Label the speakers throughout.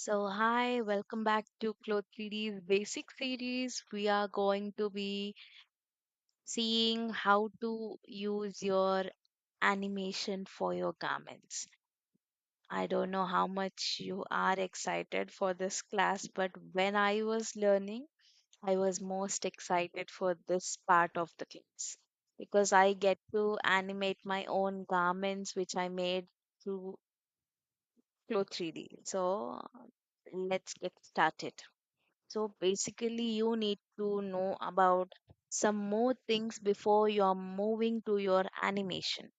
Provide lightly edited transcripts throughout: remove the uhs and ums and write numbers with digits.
Speaker 1: Hi, welcome back to Cloth 3D's basic series. We are going to be seeing how to use your animation for your garments. I don't know how much you are excited for this class, but when I was learning, I was most excited for this part of the class because I get to animate my own garments, which I made through Cloth 3D. Let's get started. So basically, you need to know about some more things before you're moving to your animation.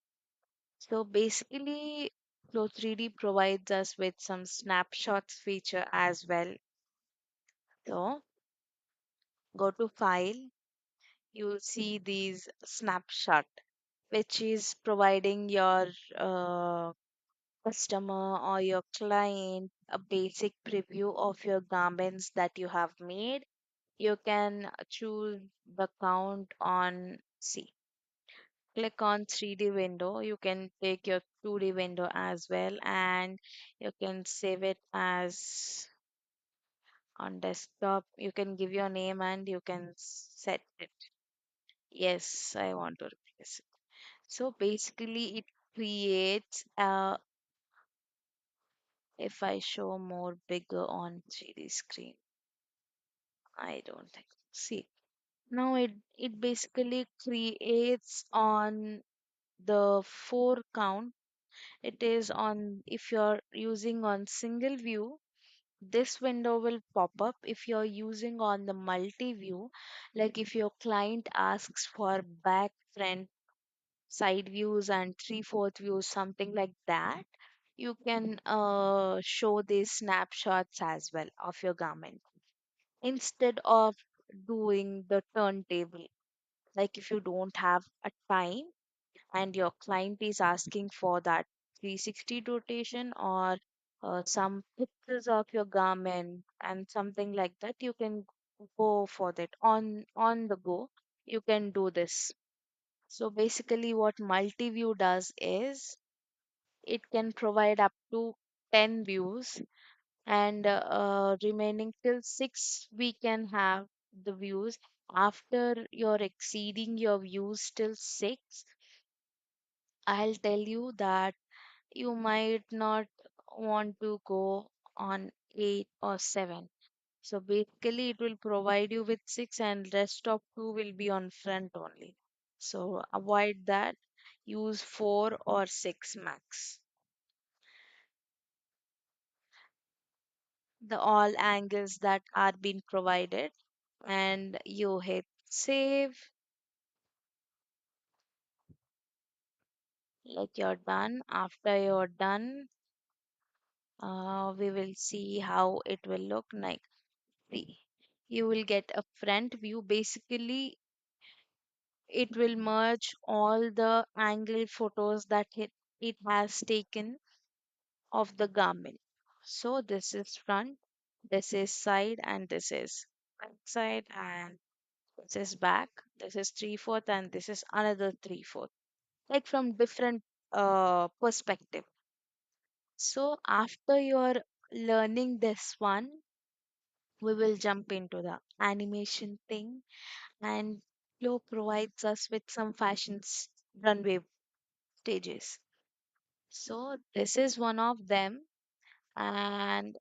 Speaker 1: So basically, Flow 3D provides us with some snapshots feature as well. So go to File, you'll see these snapshot, which is providing your customer or your client a basic preview of your garments that you have made. You can choose the count on C. Click on 3D window. You can take your 2D window as well, and you can save it as on desktop. You can give your name and you can set it. Yes, I want to replace it. So basically it creates if I show more bigger on 3D screen. I don't think. See, now it basically creates on the 4 count. It is on if you're using on single view, this window will pop up. If you're using on the multi view, like if your client asks for back, front, side views and 3/4 views, something like that, you can show these snapshots as well of your garment instead of doing the turntable. Like if you don't have a time and your client is asking for that 360 rotation or some pictures of your garment and something like that, you can go for that on the go. You can do this. So basically what multi-view does is it can provide up to 10 views, and remaining till 6 we can have the views. After you're exceeding your views till 6, I'll tell you that you might not want to go on 8 or 7. So basically, it will provide you with 6, and rest of 2 will be on front only. So avoid that. Use 4 or 6 max. The all angles that are being provided, and you hit save. Like you're done. After you're done, we will see how it will look like. See, you will get a front view. Basically, it will merge all the angle photos that it has taken of the garment. So this is front, this is side, and this is back side, and this is back. This is 3/4, and this is another 3/4. Like from different perspective. So after you're learning this one, we will jump into the animation thing, and Flow provides us with some runway stages. So this is one of them, and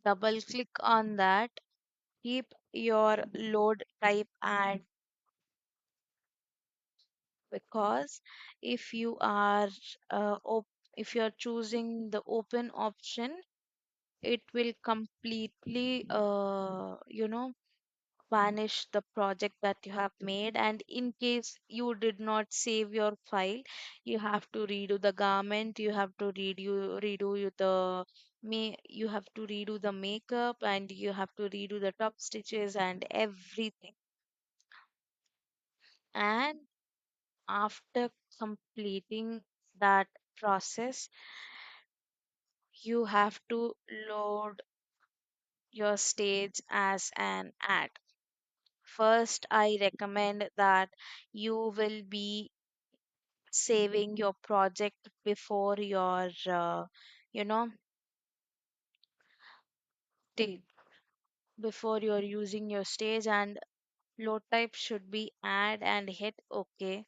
Speaker 1: double click on that. Keep your load type at, because if you are if you are choosing the open option, it will completely vanish the project that you have made. And in case you did not save your file, you have to redo the garment, you have to you have to redo the makeup, and you have to redo the top stitches and everything. And after completing that process, you have to load your stage as an ad. First, I recommend that you will be saving your project before your you know stage before you're using your stage, and flow type should be add and hit OK.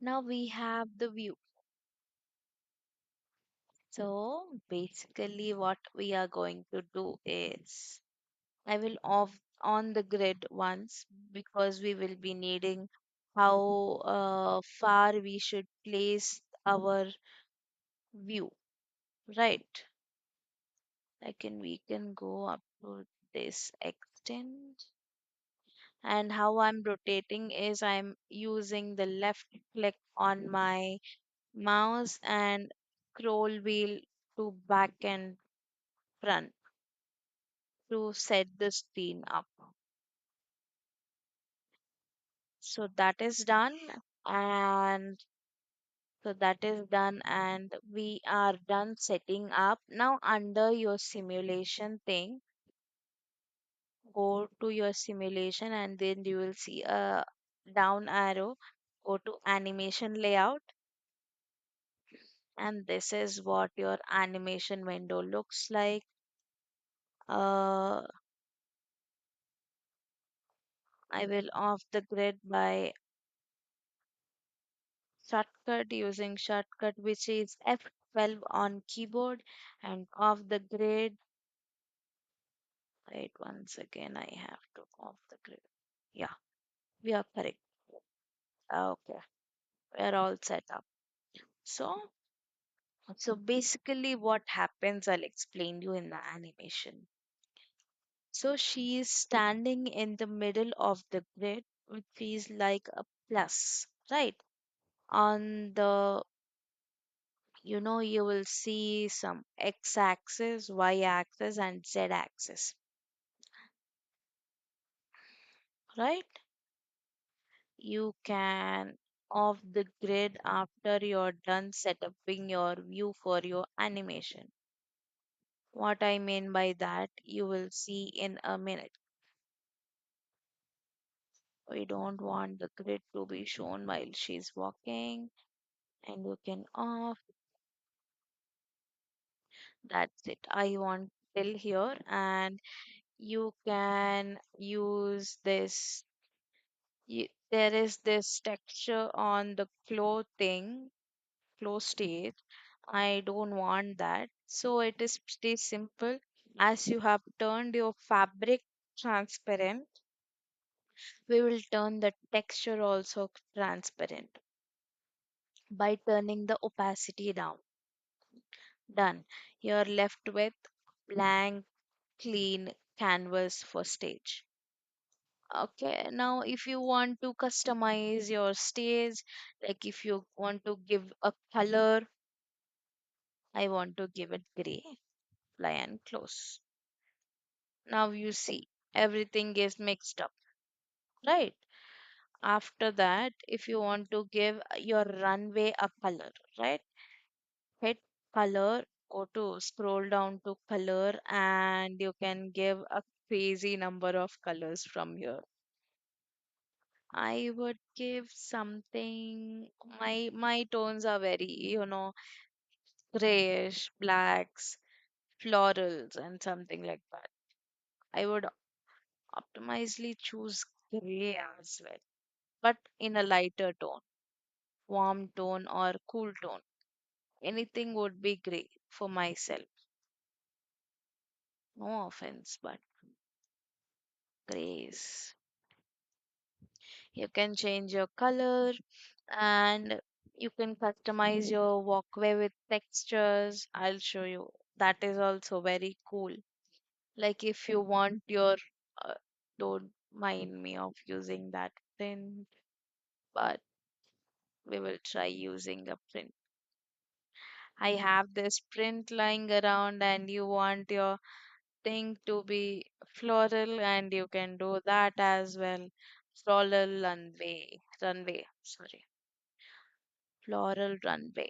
Speaker 1: Now we have the view. So basically what we are going to do is I will off on the grid once because we will be needing how far we should place our view, right? We can go up to this extent, and how I'm rotating is I'm using the left click on my mouse and scroll wheel to back and front to set the screen up. So that is done, and and we are done setting up. Now under your simulation thing, go to your simulation and then you will see a down arrow. Go to animation layout, and this is what your animation window looks like. Uh, I will off the grid by shortcut using shortcut which is F12 on keyboard, and off the grid. Right, once again I have to off the grid. Yeah, we are correct. Okay, we are all set up. So, so basically what happens, I'll explain you in the animation. So she is standing in the middle of the grid, which is like a plus, right? On the, you will see some x-axis, y-axis, and z-axis, right? You can off the grid after you're done setuping your view for your animation. What I mean by that, you will see in a minute. We don't want the grid to be shown while she's walking, and you can off. That's it. I want till here, and you can use this. There is this texture on the clothing, flow state. I don't want that. So it is pretty simple. As you have turned your fabric transparent, we will turn the texture also transparent by turning the opacity down. Done. You're left with blank, clean canvas for stage. Okay, now if you want to customize your stage, like if you want to give a color, I want to give it gray, fly and close. Now you see everything is mixed up, right? After that, if you want to give your runway a color, right? Hit color, go to scroll down to color, and you can give a crazy number of colors from here. I would give something, my tones are very, grayish, blacks, florals, and something like that. I would optimizely choose gray as well, but in a lighter tone, warm tone or cool tone. Anything would be gray for myself. No offense, but grays. You can change your color, and you can customize your walkway with textures. I'll show you. That is also very cool. Like if you want your, uh, don't mind me of using that print, but we will try using a print. I have this print lying around, and you want your thing to be floral, and you can do that as well. Floral runway, sorry, floral runway.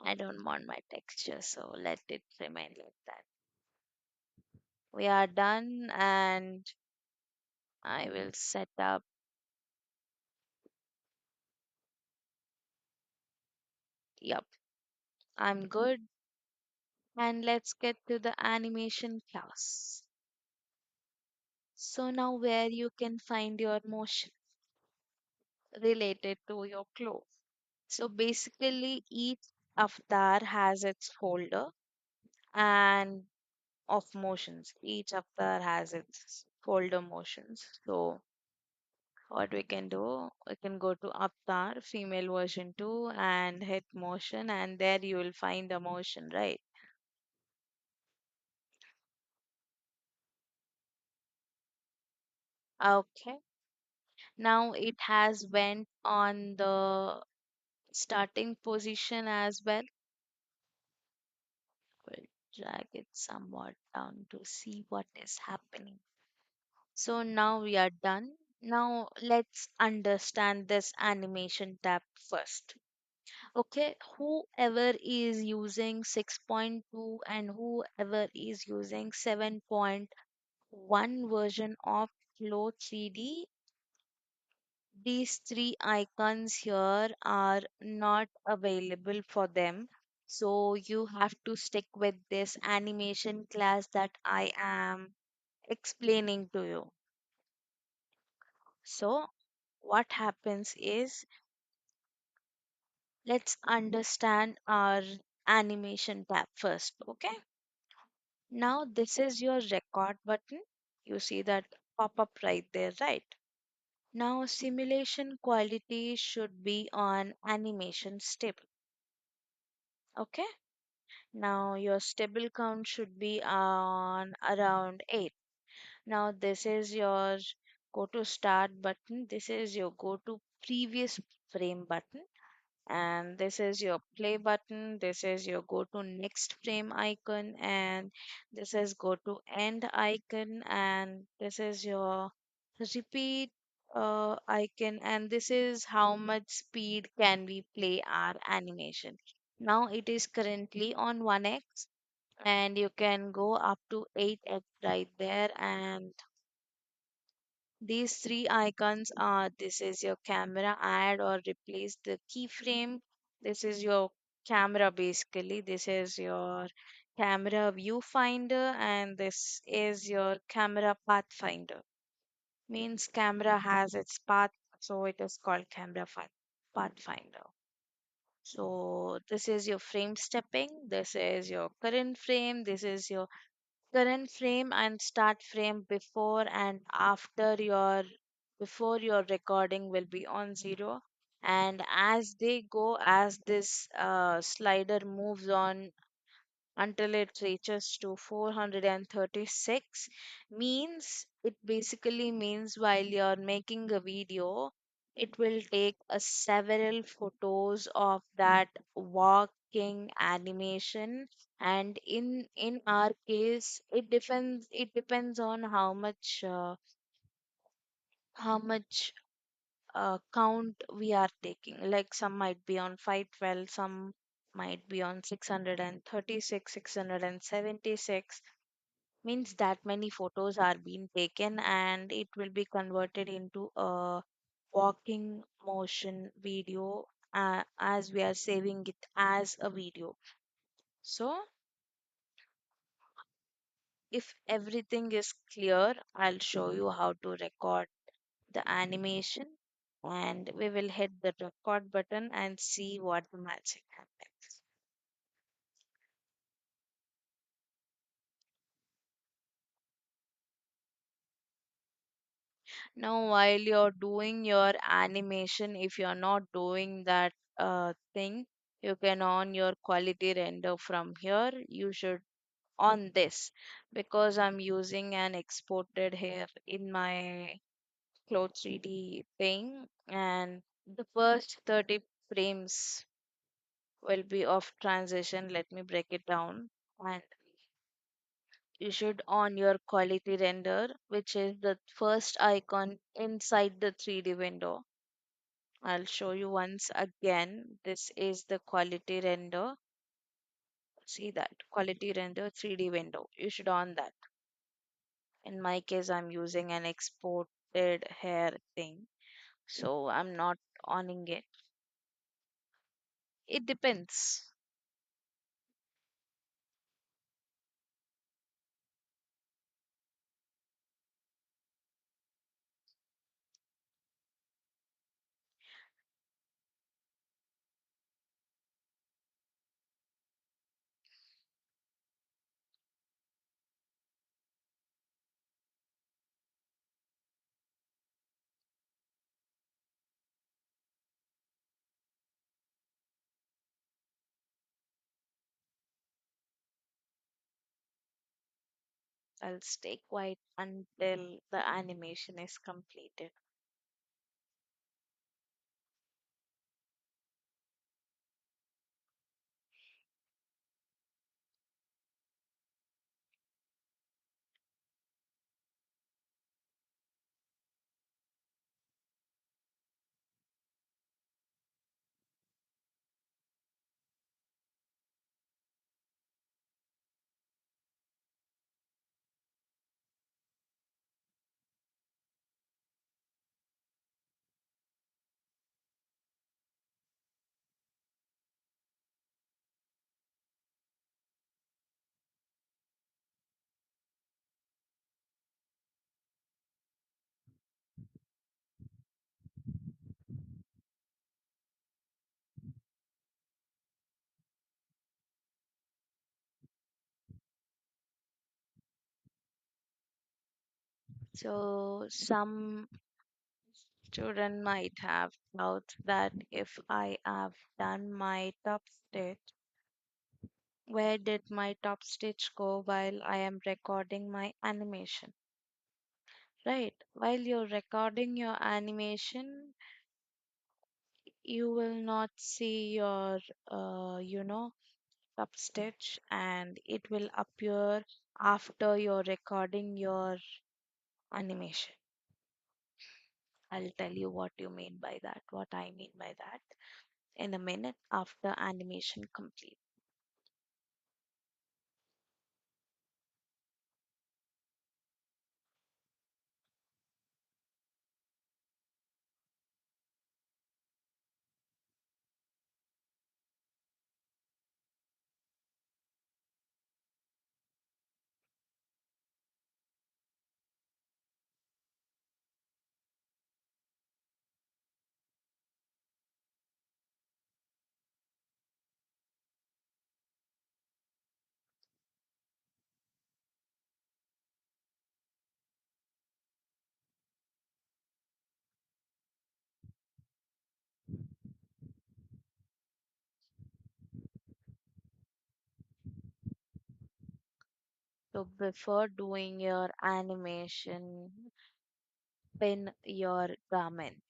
Speaker 1: I don't want my texture, so let it remain like that. We are done, and I will set up Yup, I'm good. And let's get to the animation class. So now where you can find your motion related to your clothes. So basically each avatar has its folder and of motions. Each avatar has its folder motions. So what we can do, we can go to avatar, female version 2 and hit motion and there you will find a motion, right? Okay. Now it has went on the starting position as well. We'll drag it somewhat down to see what is happening. So now we are done. Now let's understand this animation tab first. Okay, whoever is using 6.2 and whoever is using 7.1 version of Flow 3D, these three icons here are not available for them. So you have to stick with this animation class that I am explaining to you. So what happens is, let's understand our animation tab first. Okay. Now this is your record button. You see that pop up right there, right? Now simulation quality should be on animation stable. Okay. Now your stable count should be on around 8. Now this is your go to start button. This is your go to previous frame button. And this is your play button. This is your go to next frame icon. And this is go to end icon. And this is your repeat icon. And this is how much speed can we play our animation. Now it is currently on 1x and you can go up to 8x right there. And these three icons are, this is your camera, add or replace the keyframe. This is your camera basically. This is your camera viewfinder and this is your camera pathfinder. Means camera has its path, so it is called pathfinder. So this is your frame stepping, this is your current frame, this is your current frame and start frame before and after your before your recording will be on 0, and as they go, as this slider moves on until it reaches to 436, means it basically means while you're making a video it will take a several photos of that walking animation. And in our case it depends on how much count we are taking. Like some might be on 512, some might be on 636, 676. Means that many photos are being taken and it will be converted into a walking motion video as we are saving it as a video. So, if everything is clear, I'll show you how to record the animation and we will hit the record button and see what the magic happens. Now, while you're doing your animation, if you're not doing that thing, you can on your quality render from here. You should on this because I'm using an exported here in my Cloud 3D thing, and the first 30 frames will be of transition. Let me break it down. And you should on your quality render, which is the first icon inside the 3D window. I'll show you once again. This is the quality render. See that quality render 3D window. You should on that. In my case, I'm using an exported hair thing, so I'm not owning it. It depends. I'll stay quiet until the animation is completed. So some student might have thought that if I have done my top stitch, where did my top stitch go while I am recording my animation? Right, while you're recording your animation, you will not see your, top stitch, and it will appear after you're recording your animation. I'll tell you what you mean by that, what I mean by that in a minute after animation complete. So before doing your animation, pin your garment.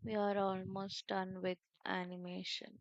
Speaker 1: We are almost done with animation.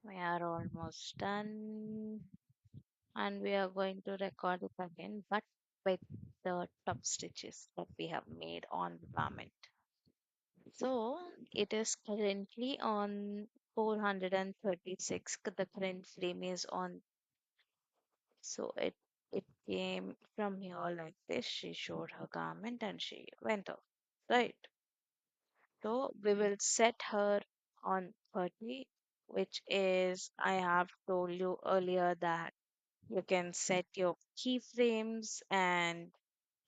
Speaker 1: We are almost done. And we are going to record it again, but with the top stitches that we have made on the garment. So it is currently on 436. The current frame is on. So it came from here like this. She showed her garment and she went off. Right. So we will set her on 30, which is I have told you earlier that you can set your keyframes and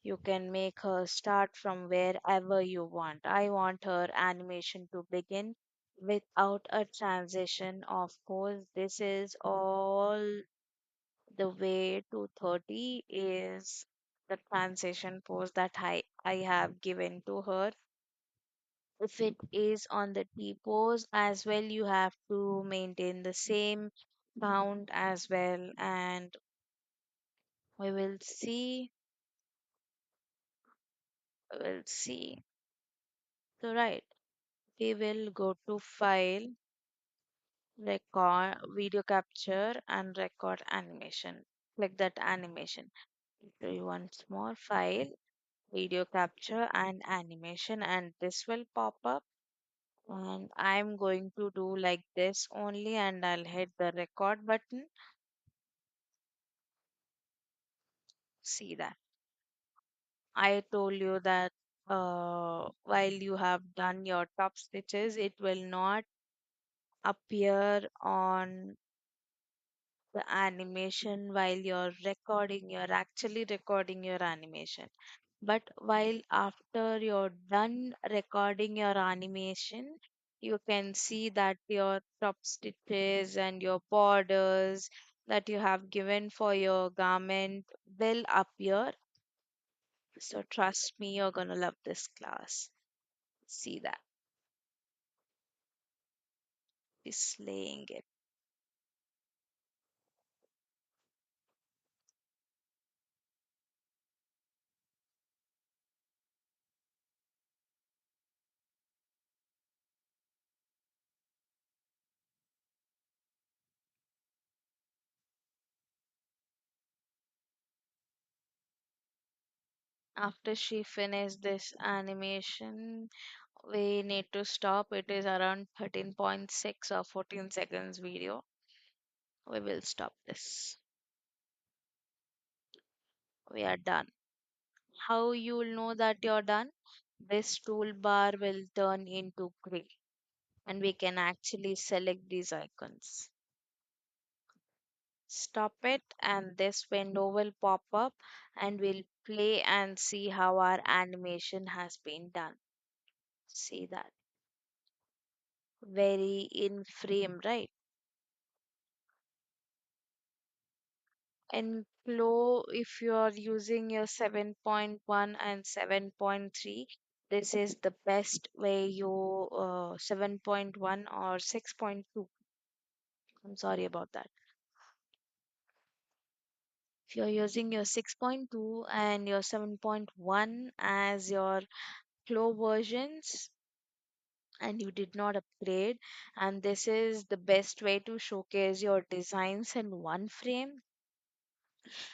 Speaker 1: you can make her start from wherever you want. I want her animation to begin without a transition. Of course, this is all the way to 30 is the transition pose that I have given to her. If it is on the T pose as well, you have to maintain the same count as well. And we will see, we'll see. So, right, we will go to File, Record, Video Capture, and Record Animation. Click that animation. Do you want more? File, Video Capture, and Animation, and this will pop up. And I'm going to do like this only, and I'll hit the record button. See that. I told you that while you have done your top stitches, it will not appear on the animation while you're recording. You're actually recording your animation. But while after you're done recording your animation, you can see that your top stitches and your borders that you have given for your garment will appear. So trust me, you're gonna love this class. See that. Slaying it. After she finished this animation, we need to stop. It is around 13.6 or 14 seconds video. We will stop this. We are done. How you'll know that you're done? This toolbar will turn into gray and we can actually select these icons. Stop it and this window will pop up and we'll play and see how our animation has been done. See that. Very in frame, right? And Flow, if you are using your 7.1 and 7.3, this is the best way. You 7.1 or 6.2. I'm sorry about that. If you're using your 6.2 and your 7.1 as your Flow versions and you did not upgrade, and this is the best way to showcase your designs in one frame.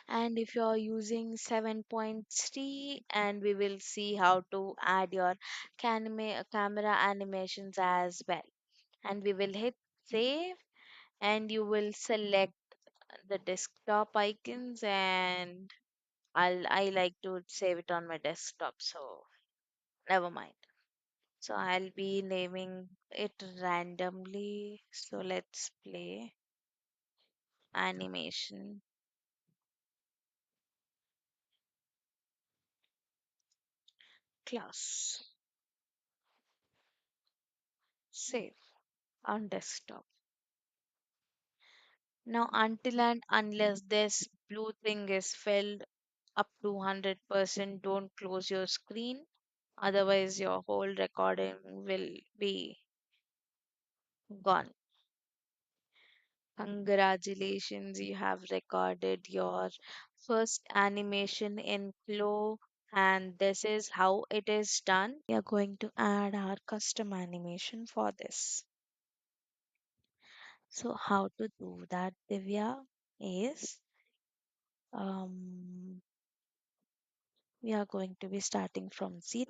Speaker 1: And if you're using 7.3, and we will see how to add your camera animations as well. And we will hit save, and you will select the desktop icons, and I like to save it on my desktop, so never mind. So I'll be naming it randomly. So let's play animation class. Save on desktop. Now, until and unless this blue thing is filled up to 100%, don't close your screen. Otherwise, your whole recording will be gone. Congratulations, you have recorded your first animation in Flow, and this is how it is done. We are going to add our custom animation for this. So, how to do that, Divya, is um, we are going to be starting from 0,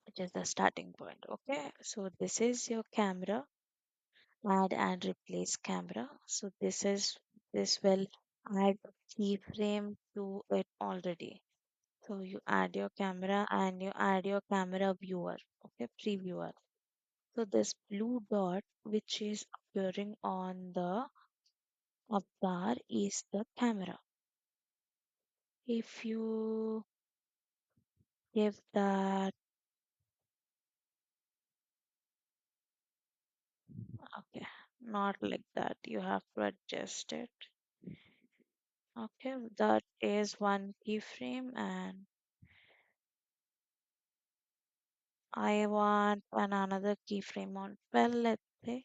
Speaker 1: which is the starting point. Okay, so this is your camera, add and replace camera. So this will add a keyframe to it already. So you add your camera and you add your camera viewer, okay, previewer. So this blue dot which is appearing on the up bar is the camera. If you give that, okay, not like that, you have to adjust it. Okay, that is one keyframe, and I want another keyframe on 12, let's say.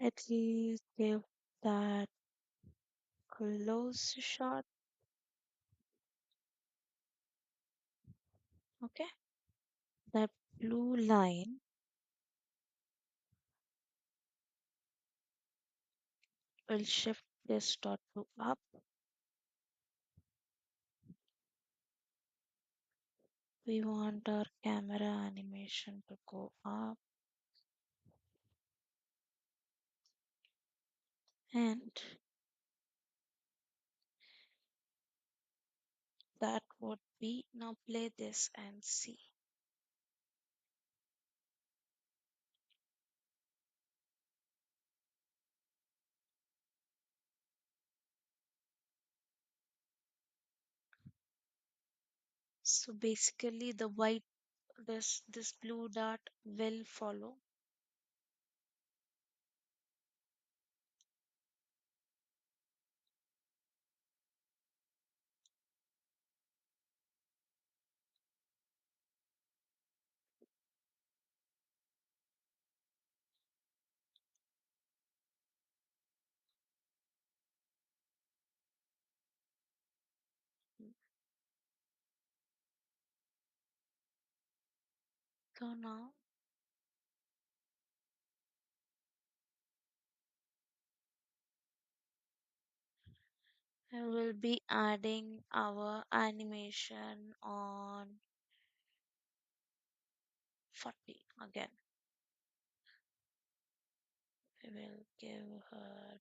Speaker 1: At least give that close shot. Okay, that blue line will shift this dot to up. We want our camera animation to go up, and that would be, now play this and see. So basically the white, this blue dot will follow. So now I will be adding our animation on 40 again. We will give her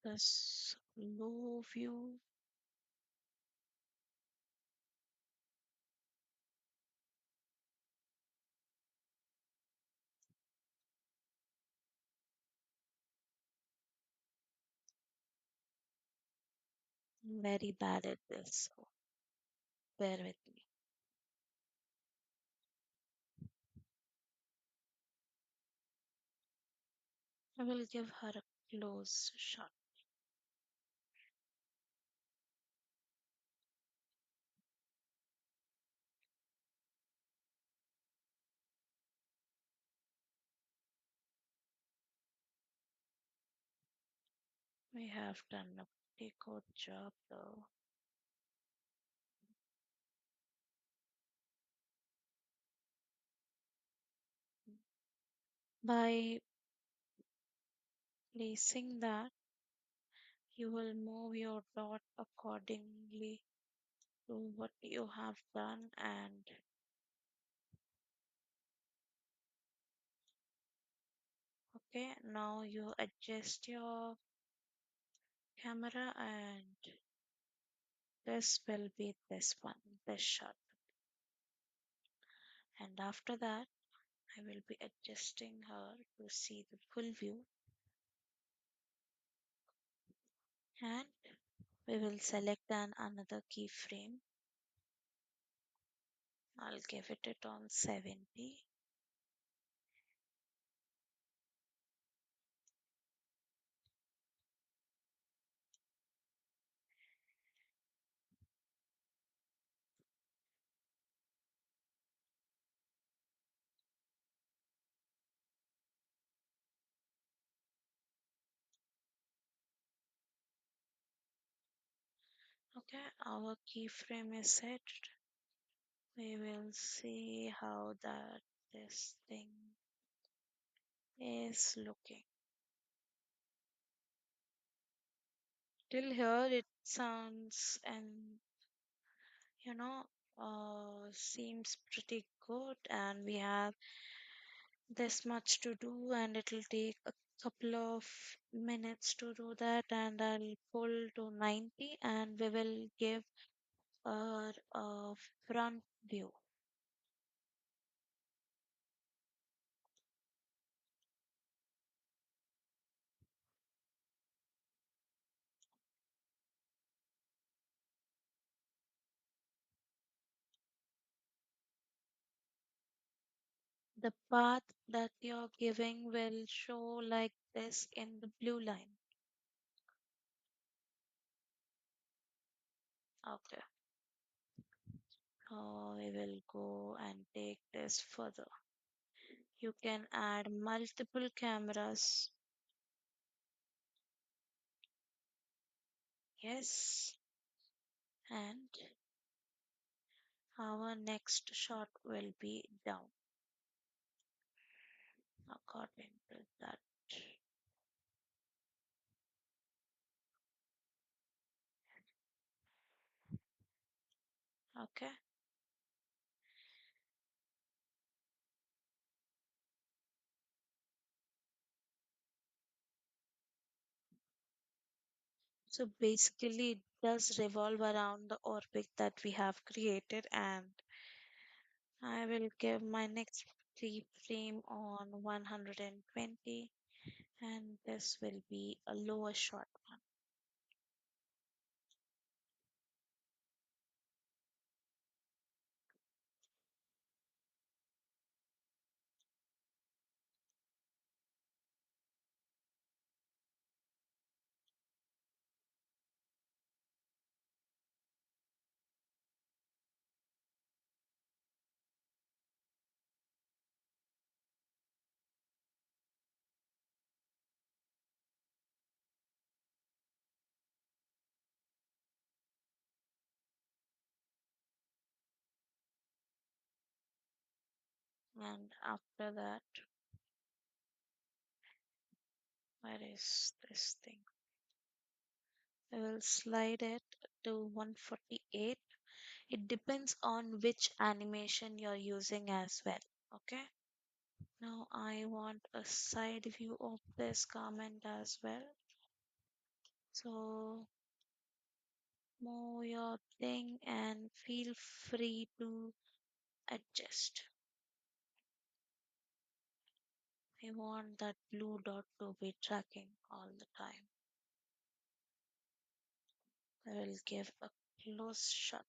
Speaker 1: the slow view. I'm very bad at this, so bear with me. I will give her a close shot. We have done a pretty good job though. By placing that, you will move your dot accordingly to what you have done, and okay, now you adjust your camera, and this will be this one, this shot. And after that, I will be adjusting her to see the full view, and we will select another keyframe. I'll give it on 70. Okay, our keyframe is set. We will see how that this thing is looking. Till here it sounds and you know seems pretty good, and we have this much to do, and it'll take a couple of minutes to do that, and I'll pull to 90 and we will give her a front view. The path that you're giving will show like this in the blue line. Okay. We will go and take this further. You can add multiple cameras. Yes. And our next shot will be down according to that. Okay. So basically, it does revolve around the orbit that we have created, and I will give my next frame on 120, and this will be a lower shot one. And after that, where is this thing? I will slide it to 148. It depends on which animation you're using as well. Okay. Now I want a side view of this comment as well. So move your thing and feel free to adjust. I want that blue dot to be tracking all the time. I will give a close shot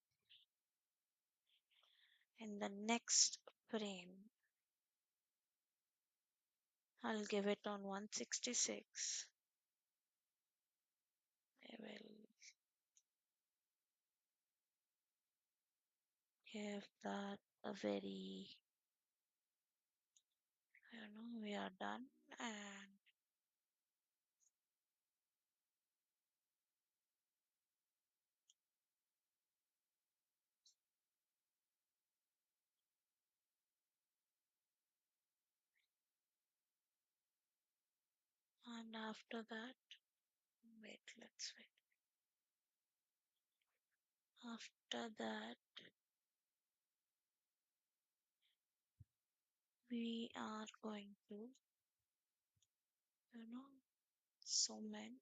Speaker 1: in the next frame. I'll give it on 166. I will give that a very, we are done, and And after that, let's wait. After that, we are going to, you know, zoom in.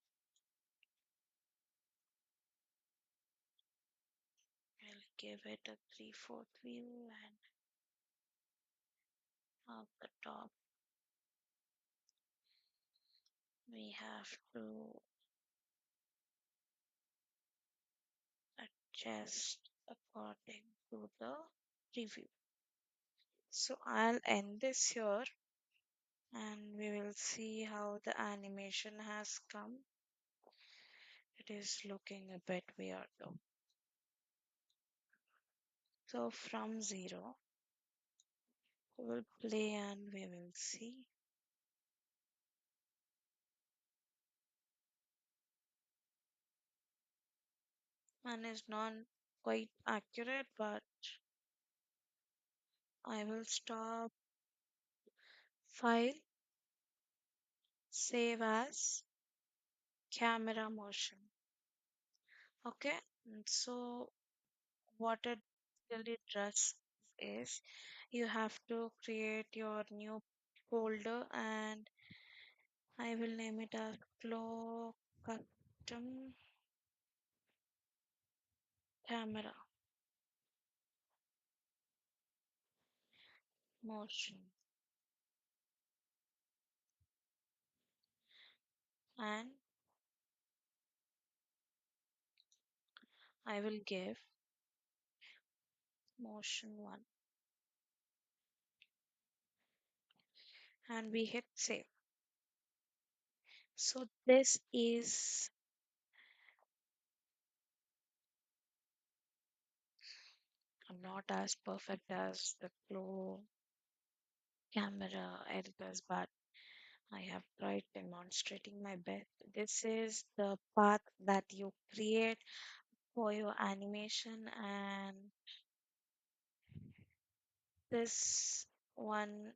Speaker 1: I'll give it a 3/4 view and at the top we have to adjust according to the review. So I'll end this here and we will see how the animation has come. It is looking a bit weird though. So from 0, we will play and we will see. And it's not quite accurate, but I will stop file, save as camera motion. Okay, and so what it really does is you have to create your new folder and I will name it as flow custom camera motion and I will give motion 1 and we hit save. So this is not as perfect as the flow camera editors, but I have tried demonstrating my best. This is the path that you create for your animation, and this one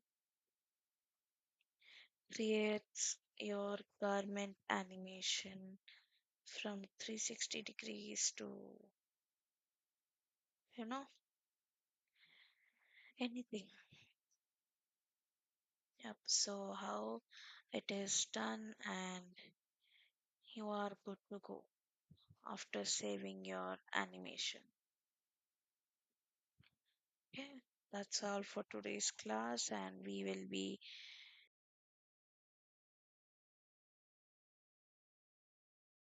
Speaker 1: creates your garment animation from 360 degrees to, you know, anything. Yep, so how it is done, and you are good to go after saving your animation. Okay, that's all for today's class, and we will be